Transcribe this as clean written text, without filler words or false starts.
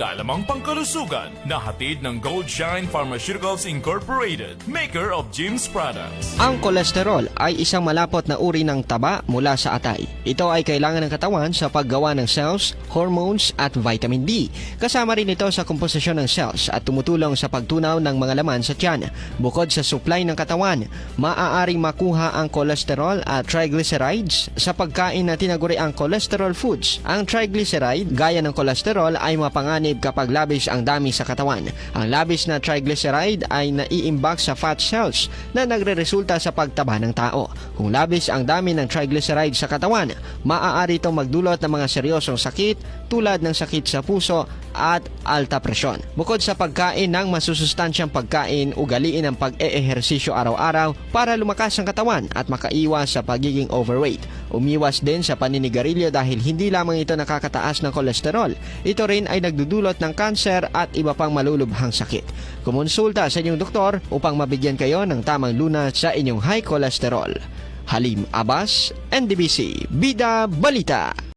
kaalamang pangkalusugan na hatid ng Gold Shine Pharmaceuticals Incorporated, maker of Jim's Products. Ang kolesterol ay isang malapot na uri ng taba mula sa atay. Ito ay kailangan ng katawan sa paggawa ng cells, hormones at vitamin D. Kasama rin ito sa komposisyon ng cells at tumutulong sa pagtunaw ng mga laman sa tiyan. Bukod sa supply ng katawan, maaaring makuha ang kolesterol at triglycerides sa pagkain na tinaguri ang cholesterol foods. Ang triglyceride, gaya ng kolesterol, ay mapanganib kapag labis ang dami sa katawan. Ang labis na triglyceride ay naiimbak sa fat cells na nagreresulta sa pagtaba ng tao. Kung labis ang dami ng triglyceride sa katawan, maaari itong magdulot ng mga seryosong sakit tulad ng sakit sa puso at alta presyon. Bukod sa pagkain ng masusustansyang pagkain, ugaliin ang pag-eehersisyo araw-araw para lumakas ang katawan at makaiwas sa pagiging overweight. Umiwas din sa paninigarilyo dahil hindi lamang ito nakakataas ng kolesterol, ito rin ay nagdudulot ng kanser at iba pang malulubhang sakit. Kumonsulta sa inyong doktor upang mabigyan kayo ng tamang lunas sa inyong high cholesterol. Halim Abbas, NDBC, Bida Balita.